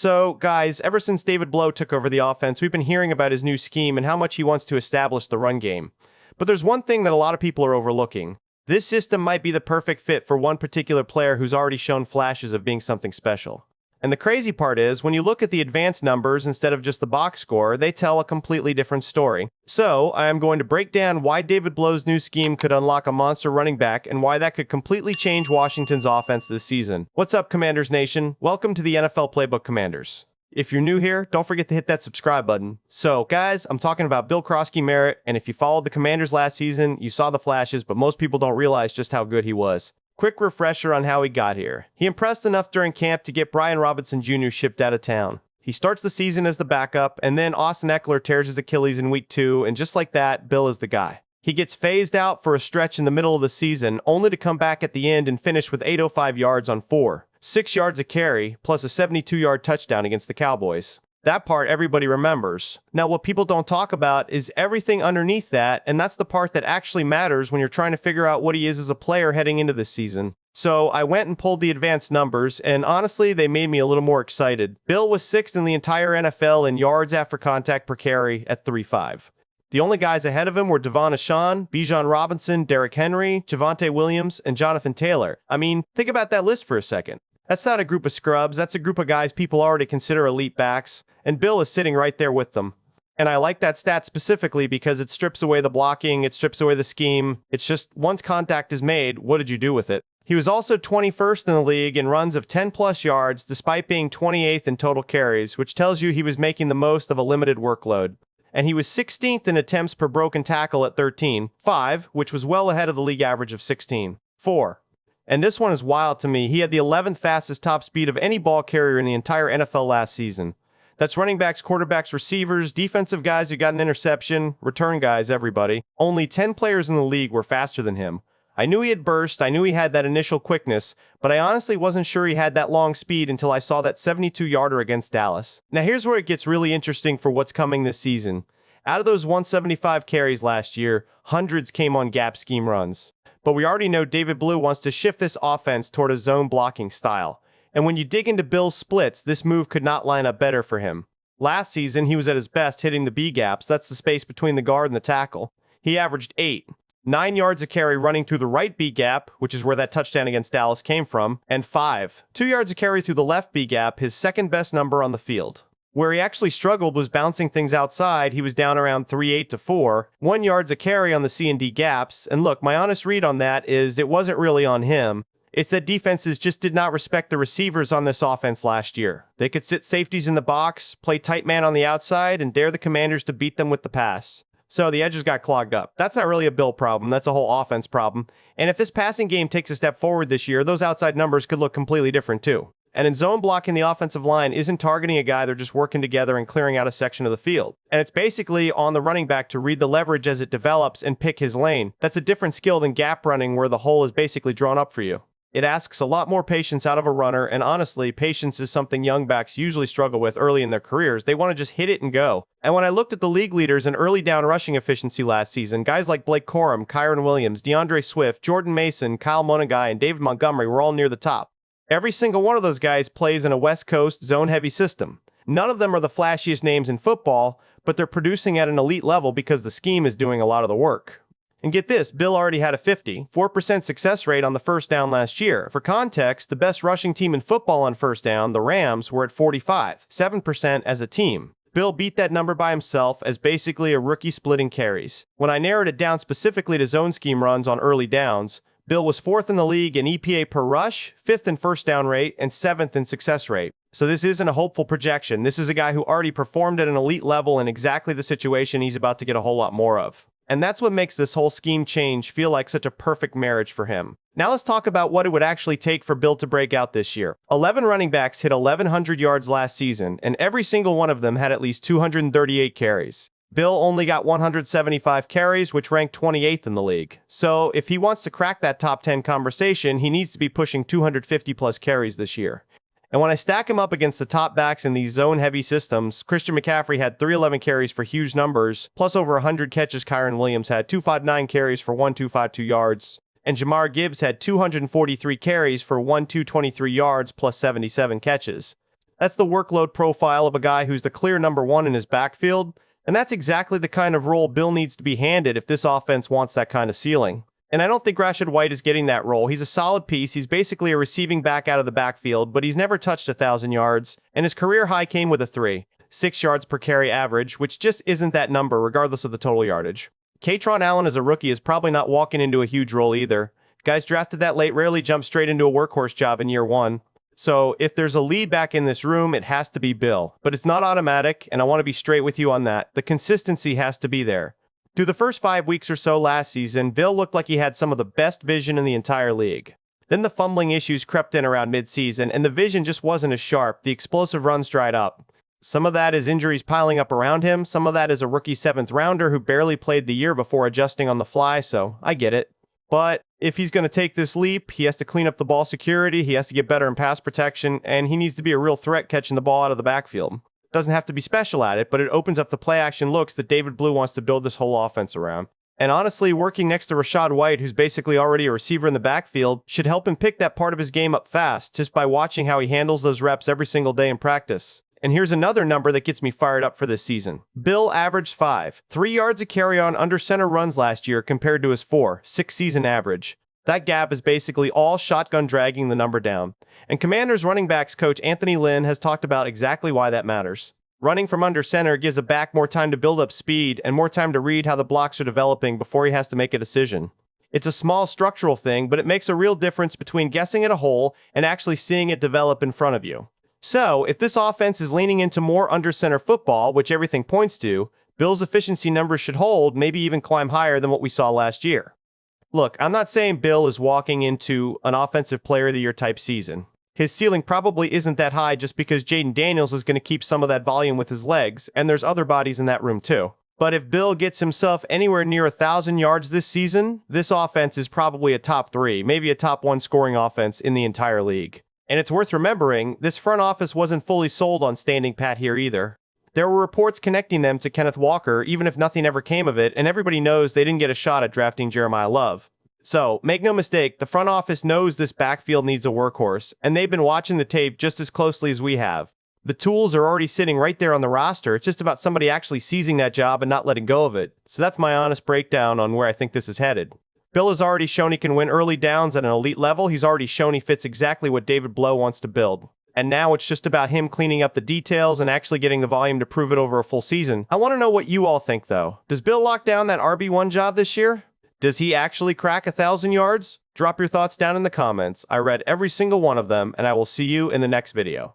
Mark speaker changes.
Speaker 1: So, guys, ever since David Blough took over the offense, we've been hearing about his new scheme and how much he wants to establish the run game. But there's one thing that a lot of people are overlooking. This system might be the perfect fit for one particular player who's already shown flashes of being something special. And the crazy part is, when you look at the advanced numbers instead of just the box score, they tell a completely different story. So, I am going to break down why David Blough's new scheme could unlock a monster running back and why that could completely change Washington's offense this season. What's up, Commanders Nation? Welcome to the NFL Playbook, Commanders. If you're new here, don't forget to hit that subscribe button. So, guys, I'm talking about Bill Croskey-Merritt, and if you followed the Commanders last season, you saw the flashes, but most people don't realize just how good he was. Quick refresher on how he got here. He impressed enough during camp to get Bijan Robinson Jr. shipped out of town. He starts the season as the backup, and then Austin Ekeler tears his Achilles in week 2, and just like that, Bill is the guy. He gets phased out for a stretch in the middle of the season, only to come back at the end and finish with 805 yards on 6 yards a carry, plus a 72-yard touchdown against the Cowboys. That part everybody remembers. Now, what people don't talk about is everything underneath that, and that's the part that actually matters when you're trying to figure out what he is as a player heading into this season. So I went and pulled the advanced numbers, and honestly, they made me a little more excited. Bill was 6th in the entire NFL in yards after contact per carry at 3.5. The only guys ahead of him were Devon Achane, Bijan Robinson, Derrick Henry, Javonte Williams, and Jonathan Taylor. I mean, think about that list for a second. That's not a group of scrubs, that's a group of guys people already consider elite backs, and Bill is sitting right there with them. And I like that stat specifically because it strips away the blocking, it strips away the scheme. It's just, once contact is made, what did you do with it? He was also 21st in the league in runs of 10-plus yards, despite being 28th in total carries, which tells you he was making the most of a limited workload. And he was 16th in attempts per broken tackle at 13.5, which was well ahead of the league average of 16.4. And this one is wild to me. He had the 11th fastest top speed of any ball carrier in the entire NFL last season. That's running backs, quarterbacks, receivers, defensive guys who got an interception, return guys, everybody. Only 10 players in the league were faster than him. I knew he had burst, I knew he had that initial quickness, but I honestly wasn't sure he had that long speed until I saw that 72-yarder against Dallas. Now here's where it gets really interesting for what's coming this season. Out of those 175 carries last year, hundreds came on gap scheme runs. But we already know David Blough wants to shift this offense toward a zone blocking style. And when you dig into Bill's splits, this move could not line up better for him. Last season, he was at his best hitting the B gaps, that's the space between the guard and the tackle. He averaged 9 yards a carry running through the right B gap, which is where that touchdown against Dallas came from, and 2 yards a carry through the left B gap, his second best number on the field. Where he actually struggled was bouncing things outside. He was down around 3.8 to 4, 1 yards a carry on the C and D gaps. And look, my honest read on that is it wasn't really on him. It's that defenses just did not respect the receivers on this offense last year. They could sit safeties in the box, play tight man on the outside, and dare the Commanders to beat them with the pass. So the edges got clogged up. That's not really a Bill problem, that's a whole offense problem. And if this passing game takes a step forward this year, those outside numbers could look completely different too. And in zone blocking, the offensive line isn't targeting a guy, they're just working together and clearing out a section of the field. And it's basically on the running back to read the leverage as it develops and pick his lane. That's a different skill than gap running where the hole is basically drawn up for you. It asks a lot more patience out of a runner, and honestly, patience is something young backs usually struggle with early in their careers. They want to just hit it and go. And when I looked at the league leaders in early down rushing efficiency last season, guys like Blake Corum, Kyron Williams, DeAndre Swift, Jordan Mason, Kyle Monagai, and David Montgomery were all near the top. Every single one of those guys plays in a West Coast zone-heavy system. None of them are the flashiest names in football, but they're producing at an elite level because the scheme is doing a lot of the work. And get this, Bill already had a 54% success rate on the first down last year. For context, the best rushing team in football on first down, the Rams, were at 7% as a team. Bill beat that number by himself as basically a rookie splitting carries. When I narrowed it down specifically to zone scheme runs on early downs, Bill was 4th in the league in EPA per rush, 5th in first down rate, and 7th in success rate. So this isn't a hopeful projection. This is a guy who already performed at an elite level in exactly the situation he's about to get a whole lot more of. And that's what makes this whole scheme change feel like such a perfect marriage for him. Now let's talk about what it would actually take for Bill to break out this year. 11 running backs hit 1,100 yards last season, and every single one of them had at least 238 carries. Bill only got 175 carries, which ranked 28th in the league. So if he wants to crack that top 10 conversation, he needs to be pushing 250 plus carries this year. And when I stack him up against the top backs in these zone-heavy systems, Christian McCaffrey had 311 carries for huge numbers, plus over 100 catches. Kyron Williams had 259 carries for 1,252 yards. And Jahmyr Gibbs had 243 carries for 1,223 yards plus 77 catches. That's the workload profile of a guy who's the clear number one in his backfield, and that's exactly the kind of role Bill needs to be handed if this offense wants that kind of ceiling. And I don't think Rachaad White is getting that role. He's a solid piece. He's basically a receiving back out of the backfield, but he's never touched 1,000 yards, and his career high came with a 3.6 yards per carry average, which just isn't that number regardless of the total yardage. Kaytron Allen as a rookie is probably not walking into a huge role either. Guys drafted that late rarely jump straight into a workhorse job in year one. So if there's a lead back in this room, it has to be Bill. But it's not automatic, and I want to be straight with you on that. The consistency has to be there. Through the first 5 weeks or so last season, Bill looked like he had some of the best vision in the entire league. Then the fumbling issues crept in around mid-season, and the vision just wasn't as sharp. The explosive runs dried up. Some of that is injuries piling up around him. Some of that is a rookie 7th rounder who barely played the year before adjusting on the fly, so I get it. But if he's going to take this leap, he has to clean up the ball security, he has to get better in pass protection, and he needs to be a real threat catching the ball out of the backfield. Doesn't have to be special at it, but it opens up the play-action looks that David Blough wants to build this whole offense around. And honestly, working next to Rachaad White, who's basically already a receiver in the backfield, should help him pick that part of his game up fast, just by watching how he handles those reps every single day in practice. And here's another number that gets me fired up for this season. Bill averaged 5.3 yards a carry on under center runs last year compared to his 4.6 season average. That gap is basically all shotgun dragging the number down. And Commanders running backs coach Anthony Lynn has talked about exactly why that matters. Running from under center gives a back more time to build up speed and more time to read how the blocks are developing before he has to make a decision. It's a small structural thing, but it makes a real difference between guessing at a hole and actually seeing it develop in front of you. So, if this offense is leaning into more under center football, which everything points to, Bill's efficiency numbers should hold, maybe even climb higher than what we saw last year. Look, I'm not saying Bill is walking into an offensive player of the year type season. His ceiling probably isn't that high just because Jayden Daniels is going to keep some of that volume with his legs, and there's other bodies in that room too. But if Bill gets himself anywhere near 1,000 yards this season, this offense is probably a top 3, maybe a top 1 scoring offense in the entire league. And it's worth remembering, this front office wasn't fully sold on standing pat here either. There were reports connecting them to Kenneth Walker, even if nothing ever came of it, and everybody knows they didn't get a shot at drafting Jeremiah Love. So, make no mistake, the front office knows this backfield needs a workhorse, and they've been watching the tape just as closely as we have. The tools are already sitting right there on the roster. It's just about somebody actually seizing that job and not letting go of it. So that's my honest breakdown on where I think this is headed. Bill has already shown he can win early downs at an elite level. He's already shown he fits exactly what David Blough wants to build. And now it's just about him cleaning up the details and actually getting the volume to prove it over a full season. I want to know what you all think, though. Does Bill lock down that RB1 job this year? Does he actually crack 1,000 yards? Drop your thoughts down in the comments. I read every single one of them, and I will see you in the next video.